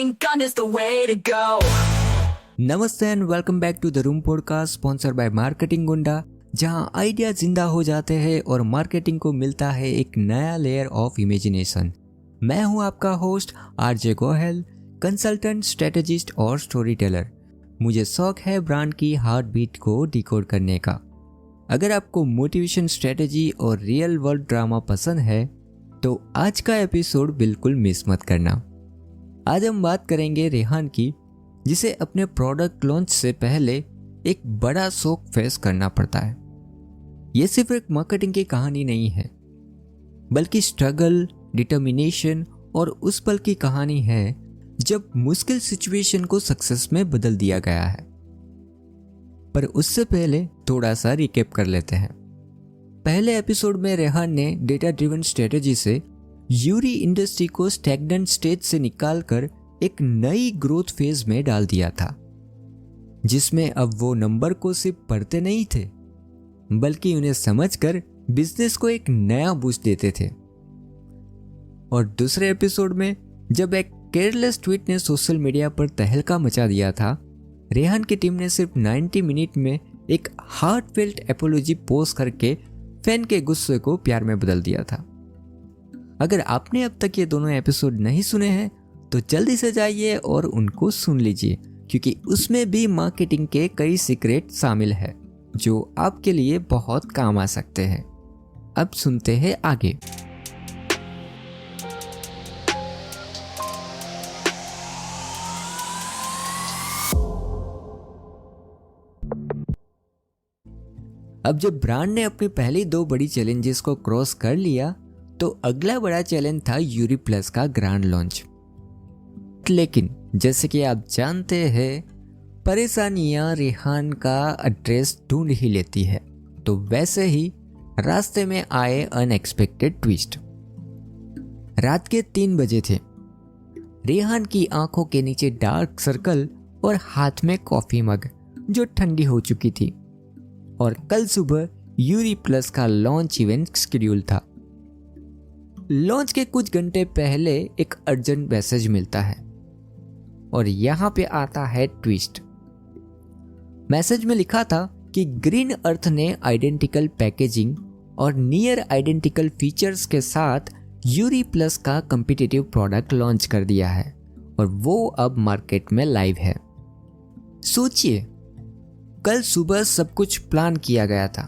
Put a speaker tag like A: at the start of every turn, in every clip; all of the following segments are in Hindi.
A: machine gun is the way to go.
B: नमस्ते and welcome back to the room podcast sponsor by marketing Gunda, जहां आइडिया जिंदा हो जाते हैं और मार्केटिंग को मिलता है एक नया लेयर ऑफ इमेजिनेशन। मैं हूं आपका host RJ Gohel, consultant, strategist और स्टोरी टेलर। मुझे शौक है ब्रांड की हार्ट बीट को डिकोड करने का। अगर आपको मोटिवेशन, स्ट्रेटेजी और रियल वर्ल्ड ड्रामा पसंद है तो आज का एपिसोड बिल्कुल मिस मत करना। आज हम बात करेंगे रेहान की, जिसे अपने प्रोडक्ट लॉन्च से पहले एक बड़ा शौक फेस करना पड़ता है। ये सिर्फ एक मार्केटिंग की कहानी नहीं है, बल्कि स्ट्रगल, डिटर्मिनेशन और उस पल की कहानी है जब मुश्किल सिचुएशन को सक्सेस में बदल दिया गया है। पर उससे पहले थोड़ा सा रिकैप कर लेते हैं। पहले एपिसोड में रेहान ने डेटा ड्रिवन स्ट्रेटेजी से यूरी इंडस्ट्री को स्टैग्नेंट स्टेज से निकालकर एक नई ग्रोथ फेज में डाल दिया था, जिसमें अब वो नंबर को सिर्फ पढ़ते नहीं थे, बल्कि उन्हें समझकर बिजनेस को एक नया बूस्ट देते थे। और दूसरे एपिसोड में जब एक केयरलेस ट्वीट ने सोशल मीडिया पर तहलका मचा दिया था, रेहान की टीम ने सिर्फ 90 मिनट में एक हार्टफेल्ट एपोलॉजी पोस्ट करके फैन के गुस्से को प्यार में बदल दिया था। अगर आपने अब तक ये दोनों एपिसोड नहीं सुने हैं तो जल्दी से जाइए और उनको सुन लीजिए, क्योंकि उसमें भी मार्केटिंग के कई सीक्रेट शामिल है जो आपके लिए बहुत काम आ सकते हैं। अब सुनते हैं आगे। अब जब ब्रांड ने अपनी पहली दो बड़ी चैलेंजेस को क्रॉस कर लिया तो अगला बड़ा चैलेंज था यूरी प्लस का ग्रैंड लॉन्च। लेकिन जैसे कि आप जानते हैं, परेशानियां रेहान का एड्रेस ढूंढ ही लेती है, तो वैसे ही रास्ते में आए अनएक्सपेक्टेड ट्विस्ट। रात के 3 बजे थे। रेहान की आंखों के नीचे डार्क सर्कल और हाथ में कॉफी मग जो ठंडी हो चुकी थी, और कल सुबह यूरी प्लस का लॉन्च इवेंट शेड्यूल था। लॉन्च के कुछ घंटे पहले एक अर्जेंट मैसेज मिलता है और यहाँ पे आता है ट्विस्ट। मैसेज में लिखा था कि ग्रीन अर्थ ने आइडेंटिकल पैकेजिंग और नियर आइडेंटिकल फीचर्स के साथ यूरी प्लस का कॉम्पिटिटिव प्रोडक्ट लॉन्च कर दिया है और वो अब मार्केट में लाइव है। सोचिए, कल सुबह सब कुछ प्लान किया गया था।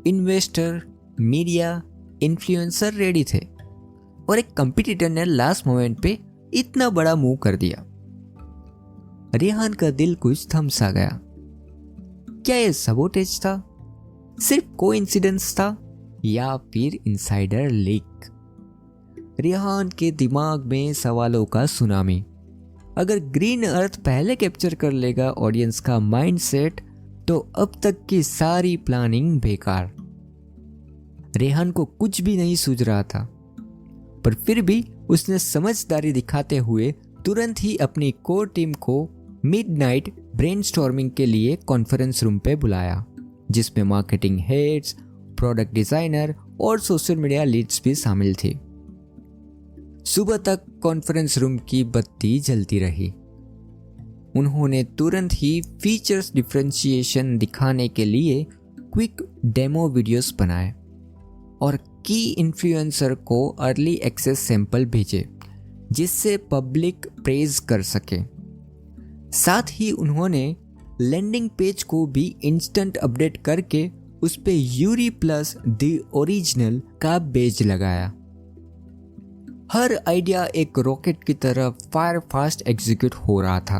B: इन्वेस्टर, मीडिया, इन्फ्लुएंसर रेडी थे और एक कंपटीटर ने लास्ट मोमेंट पे इतना बड़ा मूव कर दिया। रेहान का दिल कुछ थम सा गया। क्या ये सबोटेज था, सिर्फ कोइंसिडेंस था, या फिर इनसाइडर लीक? रेहान के दिमाग में सवालों का सुनामी। अगर ग्रीन अर्थ पहले कैप्चर कर लेगा ऑडियंस का माइंडसेट, तो अब तक की सारी प्लानिंग बेकार। रेहान को कुछ भी नहीं सूझ रहा था, पर फिर भी उसने समझदारी दिखाते हुए तुरंत ही अपनी कोर टीम को मिडनाइट ब्रेनस्टॉर्मिंग के लिए कॉन्फ्रेंस रूम पे बुलाया, जिसमें मार्केटिंग हेड्स, प्रोडक्ट डिजाइनर और सोशल मीडिया लीड्स भी शामिल थे। सुबह तक कॉन्फ्रेंस रूम की बत्ती जलती रही। उन्होंने तुरंत ही फीचर्स डिफरेंशिएशन दिखाने के लिए क्विक डेमो वीडियोस बनाए और की इन्फ्लुएंसर को अर्ली एक्सेस सैंपल भेजे, जिससे पब्लिक प्रेज कर सके। साथ ही उन्होंने लैंडिंग पेज को भी इंस्टेंट अपडेट करके उस पे यूरी प्लस द ओरिजिनल का बेज लगाया। हर आइडिया एक रॉकेट की तरह फायर फास्ट एग्जीक्यूट हो रहा था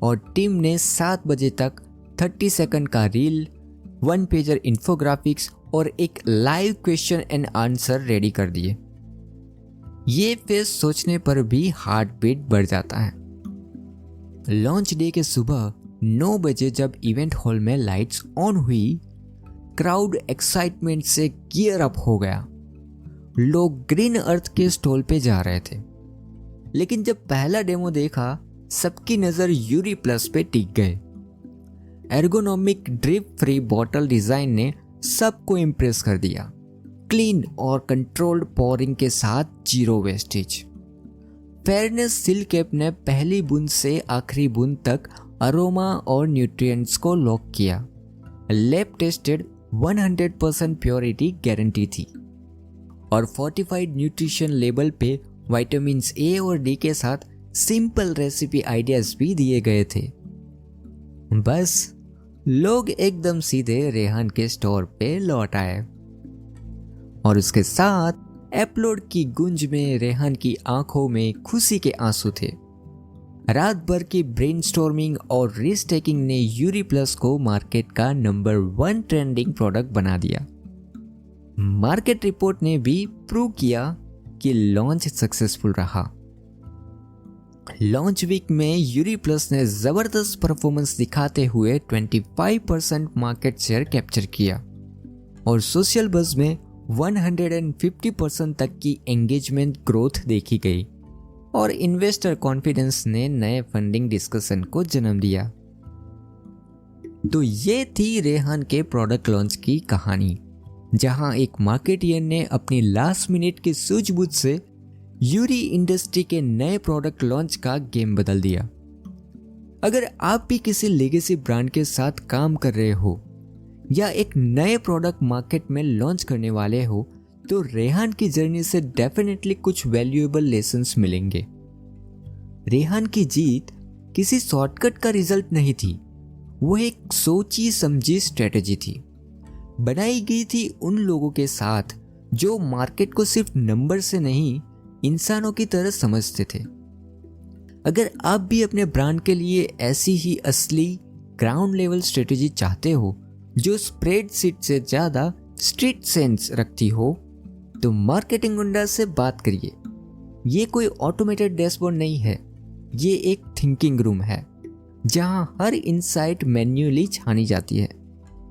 B: और टीम ने 7 बजे तक 30 सेकंड का रील, 1 पेजर इन्फोग्राफिक्स और एक live question and answer ready कर दिए। ये फेस सोचने पर भी हार्ट बीट बढ़ जाता है। लॉन्च डे के सुबह 9 बजे जब इवेंट हॉल में लाइट्स ऑन हुई, क्राउड एक्साइटमेंट से गियर अप हो गया। लोग ग्रीन अर्थ के स्टॉल पे जा रहे थे, लेकिन जब पहला डेमो देखा, सबकी नजर यूरी प्लस पे टिक गए। Ergonomic drip free bottle design ने सबको इम्प्रेस कर दिया। क्लीन और कंट्रोल्ड पोरिंग के साथ zero wastage. Fairness seal cap ने पहली बूंद से आखिरी बूंद तक अरोमा और न्यूट्रिएंट्स को लॉक किया। लैब टेस्टेड 100% प्योरिटी गारंटी थी और फोर्टिफाइड न्यूट्रिशन लेबल पे विटामिन्स ए और डी के साथ सिंपल रेसिपी आइडियाज भी दिए गए थे। बस लोग एकदम सीधे रेहान के स्टोर पे लौट आए और उसके साथ अपलोड की गूंज में रेहान की आंखों में खुशी के आंसू थे। रात भर की ब्रेनस्टॉर्मिंग और रिस्टेकिंग ने यूरी प्लस को मार्केट का नंबर 1 ट्रेंडिंग प्रोडक्ट बना दिया। मार्केट रिपोर्ट ने भी प्रूव किया कि लॉन्च सक्सेसफुल रहा। लॉन्च वीक में यूरी प्लस ने जबरदस्त परफॉर्मेंस दिखाते हुए 25% मार्केट शेयर कैप्चर किया और सोशल बज़ में 150% तक की एंगेजमेंट ग्रोथ देखी गई और इन्वेस्टर कॉन्फिडेंस ने नए फंडिंग डिस्कशन को जन्म दिया। तो ये थी रेहान के प्रोडक्ट लॉन्च की कहानी, जहां एक मार्केटियर ने अपनी लास्ट मिनट की सूझबूझ से यूरी इंडस्ट्री के नए प्रोडक्ट लॉन्च का गेम बदल दिया। अगर आप भी किसी लेगेसी ब्रांड के साथ काम कर रहे हो या एक नए प्रोडक्ट मार्केट में लॉन्च करने वाले हो तो रेहान की जर्नी से डेफिनेटली कुछ वैल्यूएबल लेसन्स मिलेंगे। रेहान की जीत किसी शॉर्टकट का रिजल्ट नहीं थी, वो एक सोची समझी स्ट्रेटेजी थी। बनाई गई थी उन लोगों के साथ जो मार्केट को सिर्फ नंबर से नहीं इंसानों की तरह समझते थे। अगर आप भी अपने ब्रांड के लिए ऐसी ही असली ग्राउंड लेवल स्ट्रेटेजी चाहते हो जो स्प्रेडशीट से ज्यादा स्ट्रीट सेंस रखती हो तो मार्केटिंग गुंडा से बात करिए। ये कोई ऑटोमेटेड डैशबोर्ड नहीं है, ये एक थिंकिंग रूम है जहां हर इनसाइट मैन्युअली छानी जाती है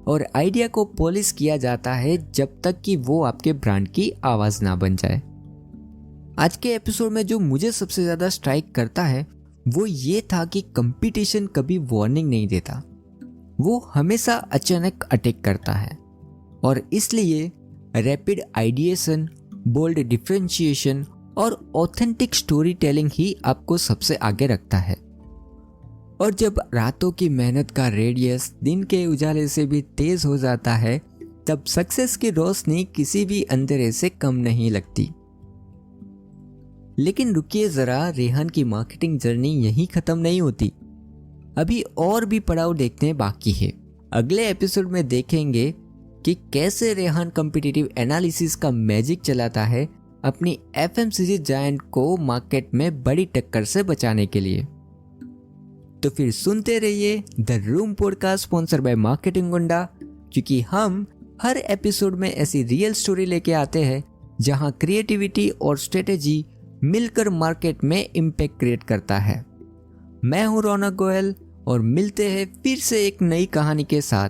B: और आइडिया को पॉलिश किया जाता है जब तक कि वो आपके ब्रांड की आवाज ना बन जाए। आज के एपिसोड में जो मुझे सबसे ज्यादा स्ट्राइक करता है वो ये था कि कंपटीशन कभी वार्निंग नहीं देता, वो हमेशा अचानक अटैक करता है और इसलिए रैपिड आइडिएशन, बोल्ड डिफरेंशिएशन और ऑथेंटिक स्टोरी टेलिंग ही आपको सबसे आगे रखता है। और जब रातों की मेहनत का रेडियस दिन के उजाले से भी तेज हो जाता है तब सक्सेस की रोशनी किसी भी अंधेरे से कम नहीं लगती। लेकिन रुकिए जरा, रेहान की मार्केटिंग जर्नी यहीं खत्म नहीं होती, अभी और भी पड़ाव देखने बाकी है। अगले एपिसोड में देखेंगे कि कैसे रेहान कॉम्पिटिटिव एनालिसिस का मैजिक चलाता है अपनी एफएमसीजी जायंट को मार्केट में बड़ी टक्कर से बचाने के लिए। तो फिर सुनते रहिए the room podcast sponsor by marketing Gunda, क्योंकि हम हर एपिसोड में ऐसी रियल स्टोरी लेके आते हैं जहां क्रिएटिविटी और स्ट्रेटेजी मिलकर मार्केट में इम्पैक्ट क्रिएट करता है। मैं हूं रौनक गोयल और मिलते हैं फिर से एक नई कहानी के साथ।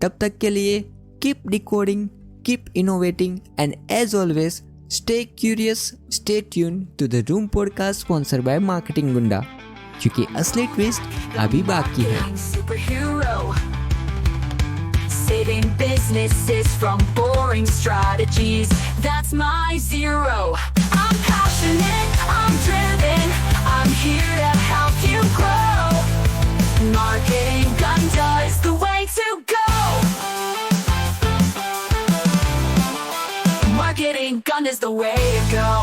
B: तब तक के लिए keep decoding, keep innovating and as always stay curious, stay tune to the room podcast sponsor by marketing Gunda, क्योंकि असली ट्विस्ट अभी बाकी है।
A: Saving businesses from boring strategies. That's my zero. I'm passionate, I'm driven. I'm here to help you grow. Marketing Gunda is the way to go. Marketing Gunda is the way to go.